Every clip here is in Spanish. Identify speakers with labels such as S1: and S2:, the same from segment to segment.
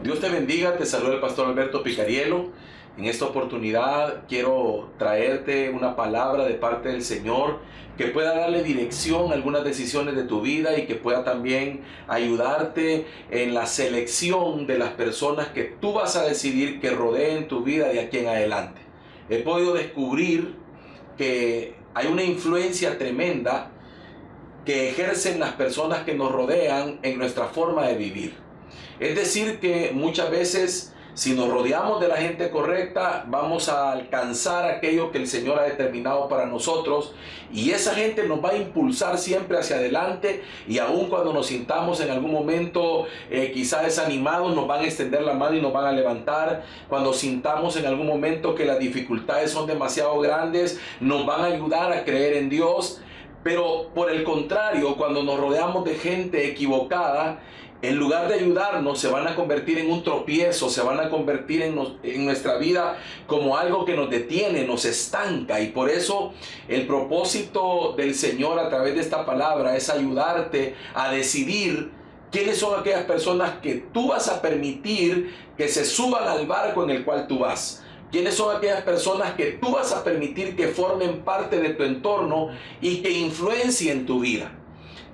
S1: Dios te bendiga, te saluda el pastor Alberto Picariello. En esta oportunidad quiero traerte una palabra de parte del Señor que pueda darle dirección a algunas decisiones de tu vida y que pueda también ayudarte en la selección de las personas que tú vas a decidir que rodeen tu vida de aquí en adelante. He podido descubrir que hay una influencia tremenda que ejercen las personas que nos rodean en nuestra forma de vivir. Es decir, que muchas veces, si nos rodeamos de la gente correcta, vamos a alcanzar aquello que el Señor ha determinado para nosotros, y esa gente nos va a impulsar siempre hacia adelante, y aun cuando nos sintamos en algún momento quizá desanimados, nos van a extender la mano y nos van a levantar. Cuando sintamos en algún momento que las dificultades son demasiado grandes, nos van a ayudar a creer en Dios. Pero por el contrario, cuando nos rodeamos de gente equivocada, en lugar de ayudarnos, se van a convertir en un tropiezo, se van a convertir en nuestra vida como algo que nos detiene, nos estanca. Y por eso el propósito del Señor a través de esta palabra es ayudarte a decidir quiénes son aquellas personas que tú vas a permitir que se suban al barco en el cual tú vas. ¿Quiénes son aquellas personas que tú vas a permitir que formen parte de tu entorno y que influencien tu vida?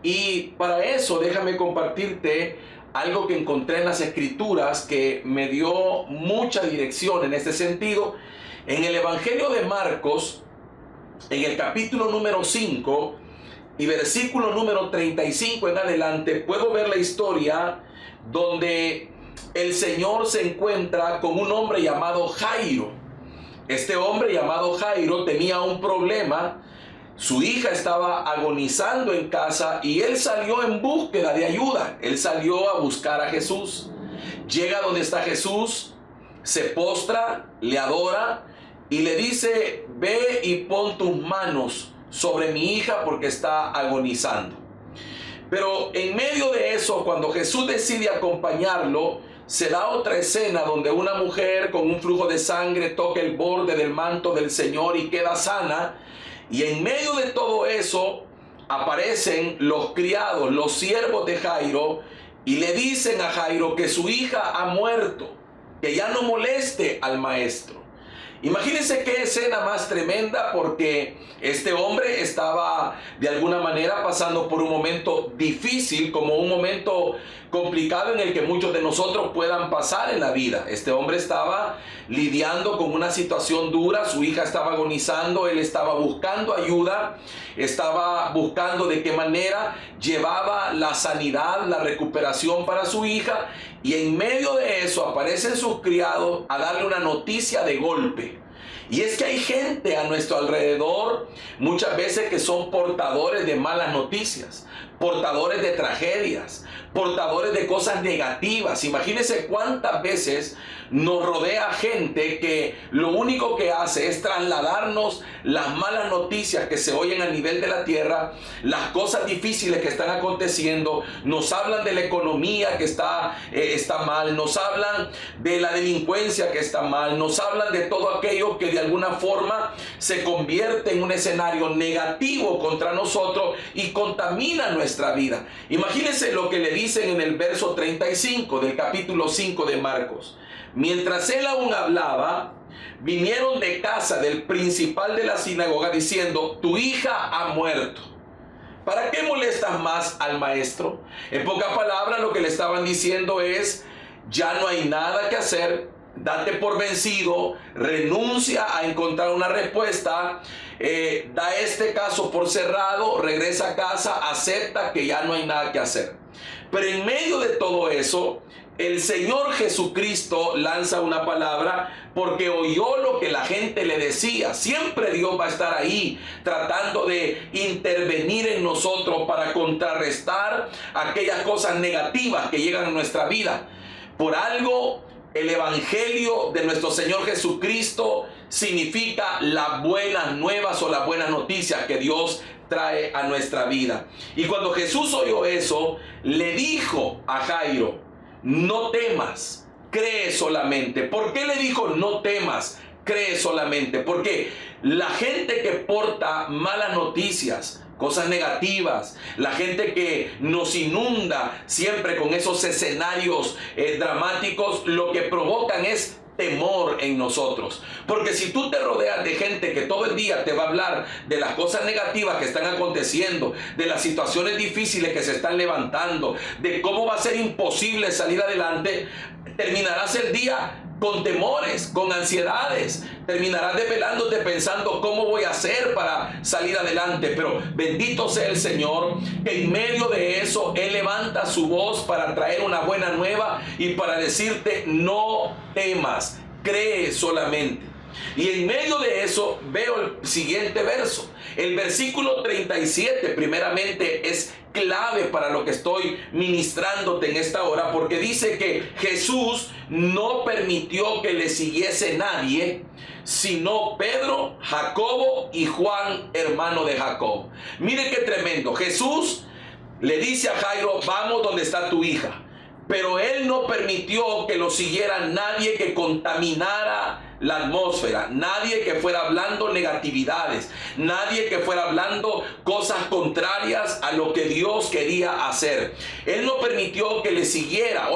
S1: Y para eso déjame compartirte algo que encontré en las Escrituras que me dio mucha dirección en este sentido. En el Evangelio de Marcos, en el capítulo número 5 y versículo número 35 en adelante, puedo ver la historia donde el Señor se encuentra con un hombre llamado Jairo. Este hombre llamado Jairo tenía un problema. Su hija estaba agonizando en casa y él salió en búsqueda de ayuda. Él salió a buscar a Jesús. Llega donde está Jesús, se postra, le adora y le dice: ve y pon tus manos sobre mi hija porque está agonizando. Pero en medio de eso, cuando Jesús decide acompañarlo, se da otra escena donde una mujer con un flujo de sangre toca el borde del manto del Señor y queda sana. Y en medio de todo eso aparecen los criados, los siervos de Jairo, y le dicen a Jairo que su hija ha muerto, que ya no moleste al maestro. Imagínense qué escena más tremenda, porque este hombre estaba de alguna manera pasando por un momento difícil, como un momento complicado en el que muchos de nosotros puedan pasar en la vida. Este hombre estaba lidiando con una situación dura, su hija estaba agonizando, él estaba buscando ayuda, estaba buscando de qué manera llevaba la sanidad, la recuperación para su hija, y en medio de eso aparecen sus criados a darle una noticia de golpe. Y es que hay gente a nuestro alrededor muchas veces que son portadores de malas noticias, portadores de tragedias, portadores de cosas negativas. Imagínense cuántas veces nos rodea gente que lo único que hace es trasladarnos las malas noticias que se oyen a nivel de la tierra, las cosas difíciles que están aconteciendo. Nos hablan de la economía que está mal, nos hablan de la delincuencia que está mal, nos hablan de todo aquello que de alguna forma se convierte en un escenario negativo contra nosotros y contamina nuestra vida. Imagínense lo que le dicen en el verso 35 del capítulo 5 de Marcos. Mientras él aún hablaba, vinieron de casa del principal de la sinagoga diciendo: tu hija ha muerto. ¿Para qué molestas más al maestro? En pocas palabras, lo que le estaban diciendo es: ya no hay nada que hacer, date por vencido, renuncia a encontrar una respuesta, da este caso por cerrado, regresa a casa, acepta que ya no hay nada que hacer. Pero en medio de todo eso, el Señor Jesucristo lanza una palabra porque oyó lo que la gente le decía. Siempre Dios va a estar ahí tratando de intervenir en nosotros para contrarrestar aquellas cosas negativas que llegan a nuestra vida. Por algo, el Evangelio de nuestro Señor Jesucristo significa las buenas nuevas o las buenas noticias que Dios trae a nuestra vida. Y cuando Jesús oyó eso, le dijo a Jairo: no temas, cree solamente. ¿Por qué le dijo no temas, cree solamente? Porque la gente que porta malas noticias, cosas negativas, la gente que nos inunda siempre con esos escenarios dramáticos, lo que provocan es temor en nosotros. Porque si tú te rodeas de gente que todo el día te va a hablar de las cosas negativas que están aconteciendo, de las situaciones difíciles que se están levantando, de cómo va a ser imposible salir adelante, terminarás el día con temores, con ansiedades, terminarás desvelándote pensando cómo voy a hacer para salir adelante. Pero bendito sea el Señor, que en medio de eso Él levanta su voz para traer una buena nueva y para decirte: no temas, cree solamente. Y en medio de eso veo el siguiente verso. El versículo 37 primeramente es clave para lo que estoy ministrándote en esta hora, porque dice que Jesús no permitió que le siguiese nadie, sino Pedro, Jacobo y Juan, hermano de Jacobo. Mire qué tremendo. Jesús le dice a Jairo: vamos donde está tu hija. Pero él no permitió que lo siguiera nadie que contaminara la atmósfera, nadie que fuera hablando negatividades, nadie que fuera hablando cosas contrarias a lo que Dios quería hacer. Él no permitió que le siguiera,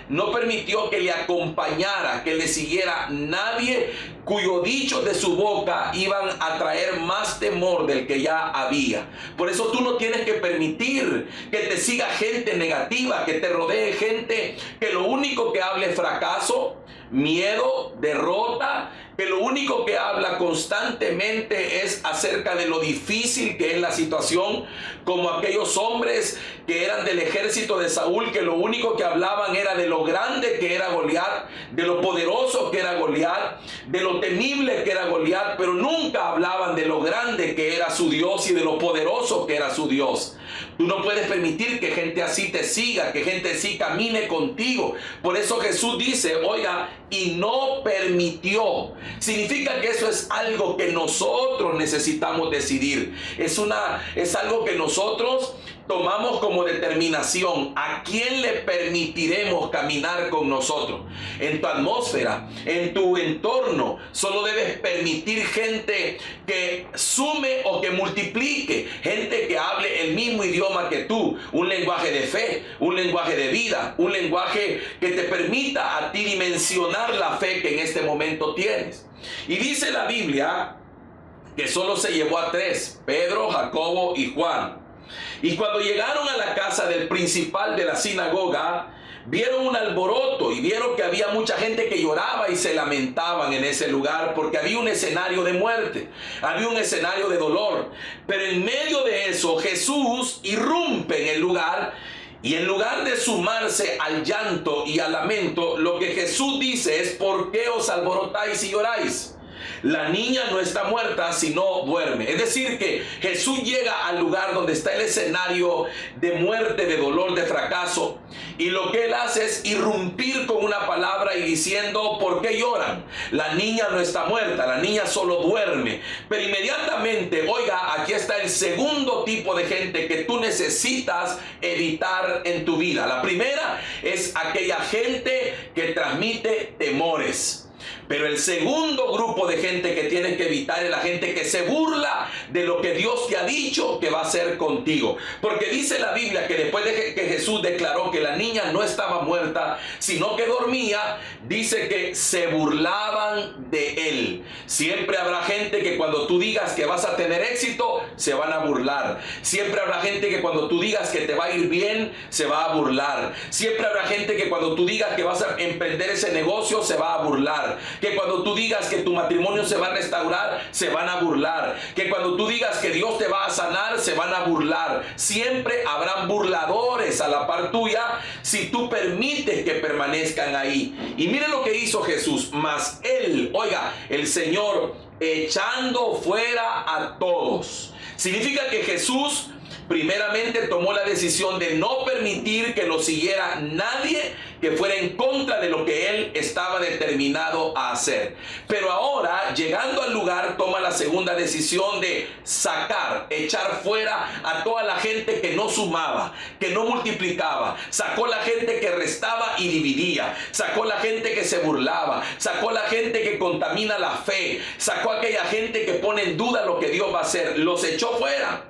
S1: no permitió que le acompañara, que le siguiera nadie cuyo dicho de su boca iban a traer más temor del que ya había. Por eso tú no tienes que permitir que te siga gente negativa, que te rodee gente que lo único que hable es fracaso, miedo, derrota, que lo único que habla constantemente es acerca de lo difícil que es la situación, como aquellos hombres que eran del ejército de Saúl, que lo único que hablaban era de lo grande que era Goliat, de lo poderoso que era Goliat, de lo temible que era Goliat, pero nunca hablaban de lo grande que era su Dios y de lo poderoso que era su Dios. Tú no puedes permitir que gente así te siga, que gente así camine contigo. Por eso Jesús dice, y no permitió. Significa que eso es algo que nosotros necesitamos decidir. Es algo que nosotros tomamos como determinación. ¿A quién le permitiremos caminar con nosotros? En tu atmósfera, en tu entorno, solo debes permitir gente que sume o que multiplique, gente que hable el mismo idioma que tú, un lenguaje de fe, un lenguaje de vida, un lenguaje que te permita a ti dimensionar la fe que en este momento tienes. Y dice la Biblia que solo se llevó a 3, Pedro, Jacobo y Juan. Y cuando llegaron a la casa del principal de la sinagoga, vieron un alboroto y vieron que había mucha gente que lloraba y se lamentaban en ese lugar, porque había un escenario de muerte, había un escenario de dolor. Pero en medio de eso Jesús irrumpe en el lugar, y en lugar de sumarse al llanto y al lamento, lo que Jesús dice es: ¿por qué os alborotáis y lloráis? La niña no está muerta, sino duerme. Es decir, que Jesús llega al lugar donde está el escenario de muerte, de dolor, de fracaso, y lo que él hace es irrumpir con una palabra y diciendo: ¿por qué lloran? La niña no está muerta, la niña solo duerme. Pero inmediatamente, aquí está el segundo tipo de gente que tú necesitas evitar en tu vida. La primera es aquella gente que transmite temores. Pero el segundo grupo de gente que tienes que evitar es la gente que se burla de lo que Dios te ha dicho que va a hacer contigo. Porque dice la Biblia que después de que Jesús declaró que la niña no estaba muerta, sino que dormía, dice que se burlaban de él. Siempre habrá gente que cuando tú digas que vas a tener éxito, se van a burlar. Siempre habrá gente que cuando tú digas que te va a ir bien, se va a burlar. Siempre habrá gente que cuando tú digas que vas a emprender ese negocio, se va a burlar. Que cuando tú digas que tu matrimonio se va a restaurar, se van a burlar. Que cuando tú digas que Dios te va a sanar, se van a burlar. Siempre habrán burladores a la par tuya si tú permites que permanezcan ahí. Y mire lo que hizo Jesús. Mas él, el Señor, echando fuera a todos. Significa que Jesús primeramente tomó la decisión de no permitir que lo siguiera nadie que fuera en contra de lo que él estaba determinado a hacer. Pero ahora, llegando al lugar, toma la segunda decisión de echar fuera a toda la gente que no sumaba, que no multiplicaba. Sacó la gente que restaba y dividía. Sacó la gente que se burlaba. Sacó la gente que contamina la fe. Sacó aquella gente que pone en duda lo que Dios va a hacer. Los echó fuera.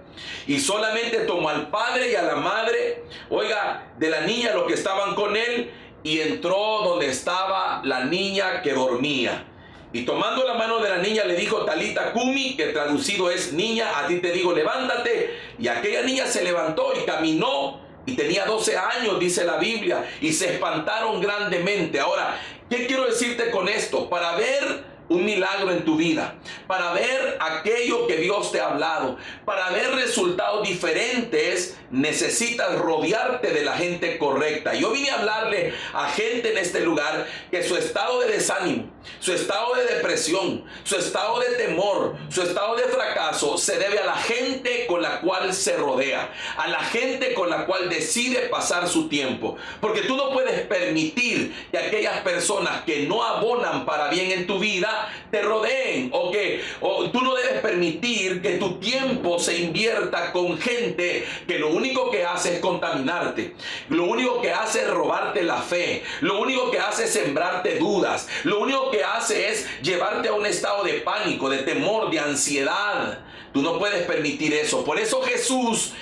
S1: y solamente tomó al padre y a la madre, oiga, de la niña, los que estaban con él, y entró donde estaba la niña que dormía. Y tomando la mano de la niña le dijo, Talita Cumi, que traducido es, niña, a ti te digo, levántate. Y aquella niña se levantó y caminó, y tenía 12 años, dice la Biblia, y se espantaron grandemente. Ahora, ¿qué quiero decirte con esto? Para ver un milagro en tu vida, para ver aquello que Dios te ha hablado, para ver resultados diferentes, necesitas rodearte de la gente correcta. Yo vine a hablarle a gente en este lugar que su estado de desánimo, su estado de depresión, su estado de temor, su estado de fracaso se debe a la gente con la cual se rodea, a la gente con la cual decide pasar su tiempo. Porque tú no puedes permitir que aquellas personas que no abonan para bien en tu vida te rodeen, o tú no debes permitir que tu tiempo se invierta con gente que lo único que hace es contaminarte, lo único que hace es robarte la fe, lo único que hace es sembrarte dudas, lo único que hace es llevarte a un estado de pánico, de temor, de ansiedad. Tú no puedes permitir eso. Por eso Jesús,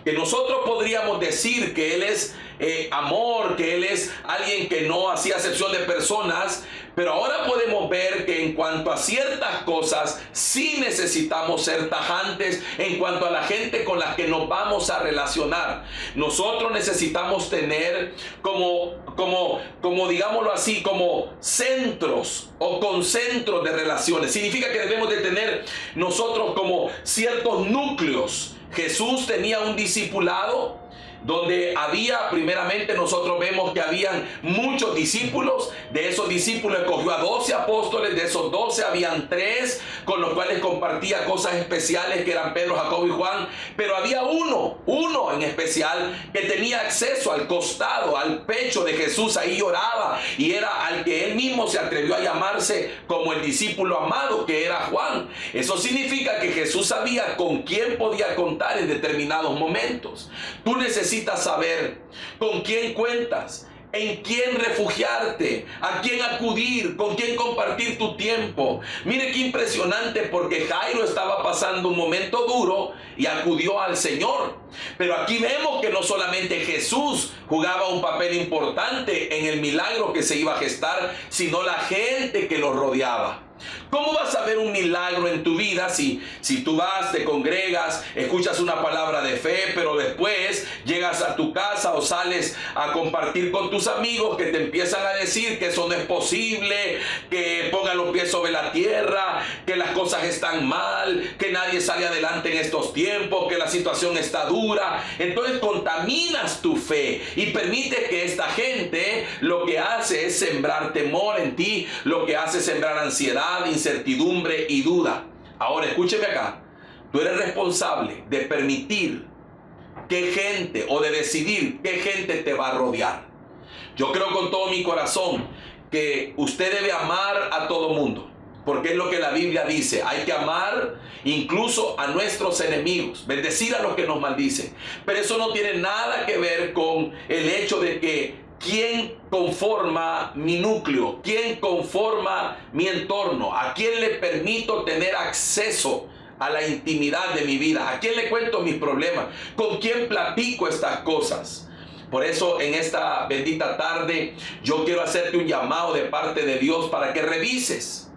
S1: que nosotros podríamos decir que Él es amor, que Él es alguien que no hacía acepción de personas, pero ahora podemos ver que en cuanto a ciertas cosas sí necesitamos ser tajantes en cuanto a la gente con la que nos vamos a relacionar. Nosotros necesitamos tener como digámoslo así, como centros o concentros de relaciones. Significa que debemos de tener nosotros como ciertos núcleos. Jesús tenía un discipulado donde había, primeramente nosotros vemos que habían muchos discípulos. De esos discípulos escogió a 12 apóstoles, de esos 12 habían 3 con los cuales compartía cosas especiales, que eran Pedro, Jacobo y Juan. Pero había uno en especial que tenía acceso al costado, al pecho de Jesús, ahí lloraba, y era al que él mismo se atrevió a llamarse como el discípulo amado, que era Juan. Eso significa que Jesús sabía con quién podía contar en determinados momentos. Tú necesitas saber con quién cuentas, en quién refugiarte, a quién acudir, con quién compartir tu tiempo. Mire qué impresionante, porque Jairo estaba pasando un momento duro y acudió al Señor. Pero aquí vemos que no solamente Jesús jugaba un papel importante en el milagro que se iba a gestar, sino la gente que lo rodeaba. ¿Cómo vas a ver un milagro en tu vida si tú vas, te congregas, escuchas una palabra de fe, pero después llegas a tu casa o sales a compartir con tus amigos que te empiezan a decir que eso no es posible, que pongan los pies sobre la tierra, que las cosas están mal, que nadie sale adelante en estos tiempos, que la situación está dura? Entonces contaminas tu fe y permites que esta gente lo que hace es sembrar temor en ti, lo que hace es sembrar ansiedad, incertidumbre y duda. Ahora escúcheme acá, tú eres responsable de permitir qué gente, o de decidir qué gente te va a rodear. Yo creo con todo mi corazón que usted debe amar a todo mundo, porque es lo que la Biblia dice. Hay que amar incluso a nuestros enemigos, bendecir a los que nos maldicen. Pero eso no tiene nada que ver con el hecho de que ¿quién conforma mi núcleo? ¿Quién conforma mi entorno? ¿A quién le permito tener acceso a la intimidad de mi vida? ¿A quién le cuento mis problemas? ¿Con quién platico estas cosas? Por eso en esta bendita tarde yo quiero hacerte un llamado de parte de Dios para que revises.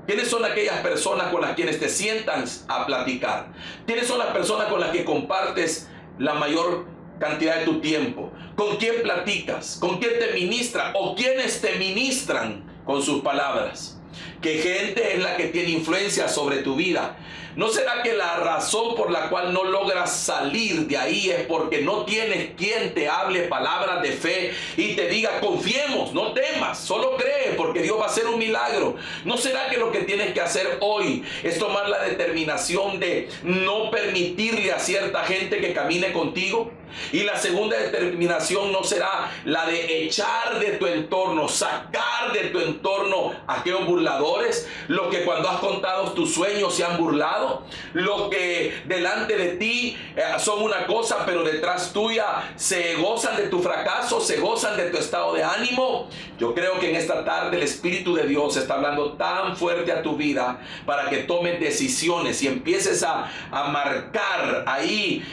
S1: ¿Quiénes son aquellas personas con las quienes te sientas a platicar? ¿Quiénes son las personas con las que compartes la mayor cantidad de tu tiempo? ¿Con quién platicas? ¿Con quién te ministra? ¿O quiénes te ministran con sus palabras? ¿Qué gente es la que tiene influencia sobre tu vida? ¿No será que la razón por la cual no logras salir de ahí es porque no tienes quien te hable palabras de fe y te diga confiemos, no temas, solo cree porque Dios va a hacer un milagro? ¿No será que lo que tienes que hacer hoy es tomar la determinación de no permitirle a cierta gente que camine contigo? Y la segunda determinación no será la de echar de tu entorno, sacar de tu entorno a aquellos burladores, burladores, los que cuando has contado tus sueños se han burlado, los que delante de ti son una cosa, pero detrás tuya se gozan de tu fracaso, se gozan de tu estado de ánimo. Yo creo que en esta tarde el Espíritu de Dios está hablando tan fuerte a tu vida para que tomes decisiones y empieces a marcar ahí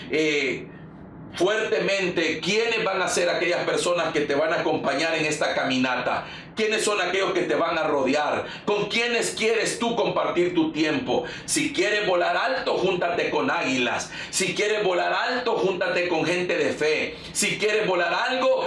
S1: fuertemente quiénes van a ser aquellas personas que te van a acompañar en esta caminata, quiénes son aquellos que te van a rodear, con quiénes quieres tú compartir tu tiempo. Si quieres volar alto, júntate con águilas. Si quieres volar alto, júntate con gente de fe. Si quieres volar alto,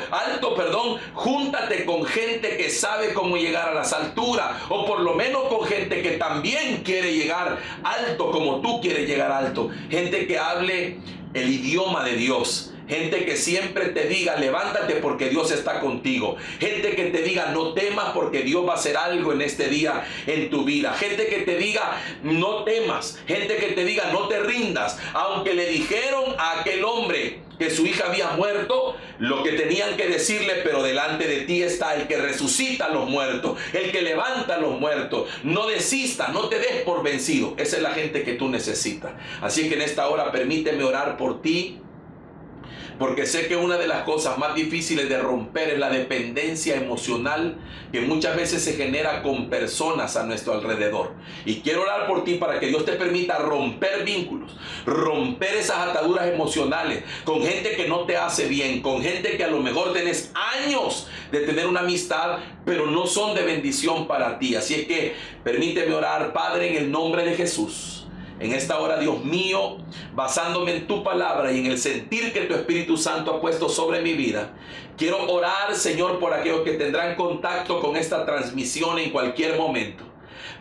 S1: júntate con gente que sabe cómo llegar a las alturas, o por lo menos con gente que también quiere llegar alto como tú quieres llegar alto. Gente que hable el idioma de Dios. Gente que siempre te diga, levántate porque Dios está contigo. Gente que te diga, no temas porque Dios va a hacer algo en este día en tu vida. Gente que te diga, no temas. Gente que te diga, no te rindas. Aunque le dijeron a aquel hombre que su hija había muerto, lo que tenían que decirle, pero delante de ti está el que resucita a los muertos, el que levanta a los muertos. No desistas, no te des por vencido. Esa es la gente que tú necesitas. Así que en esta hora permíteme orar por ti, porque sé que una de las cosas más difíciles de romper es la dependencia emocional que muchas veces se genera con personas a nuestro alrededor. Y quiero orar por ti para que Dios te permita romper vínculos, romper esas ataduras emocionales con gente que no te hace bien, con gente que a lo mejor tenés años de tener una amistad, pero no son de bendición para ti. Así es que permíteme orar, Padre, en el nombre de Jesús. En esta hora, Dios mío, basándome en tu palabra y en el sentir que tu Espíritu Santo ha puesto sobre mi vida, quiero orar, Señor, por aquellos que tendrán contacto con esta transmisión en cualquier momento.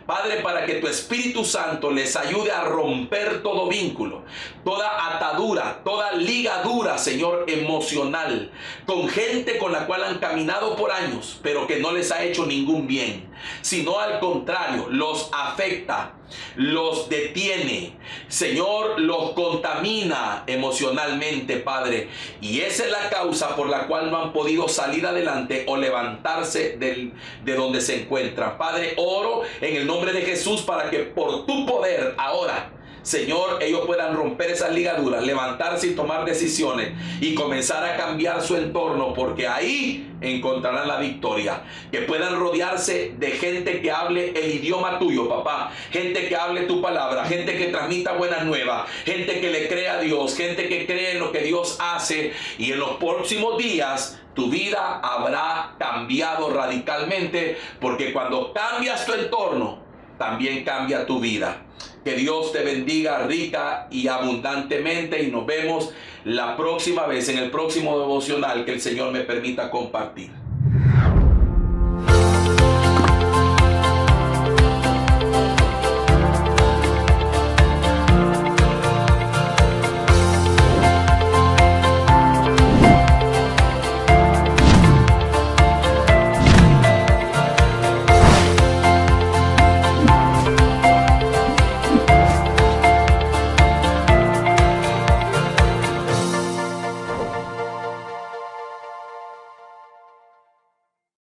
S1: Padre, para que tu Espíritu Santo les ayude a romper todo vínculo, toda atadura, toda ligadura, Señor, emocional, con gente con la cual han caminado por años, pero que no les ha hecho ningún bien, sino al contrario, los afecta, los detiene, Señor, los contamina emocionalmente, Padre. Y esa es la causa por la cual no han podido salir adelante o levantarse de donde se encuentran. Padre, oro en el nombre de Jesús para que por tu poder ahora, Señor, ellos puedan romper esas ligaduras, levantarse y tomar decisiones y comenzar a cambiar su entorno, porque ahí encontrarán la victoria. Que puedan rodearse de gente que hable el idioma tuyo, papá. Gente que hable tu palabra, gente que transmita buenas nuevas, gente que le crea a Dios, gente que cree en lo que Dios hace. Y en los próximos días tu vida habrá cambiado radicalmente, porque cuando cambias tu entorno, también cambia tu vida. Que Dios te bendiga rica y abundantemente, y nos vemos la próxima vez en el próximo devocional que el Señor me permita compartir.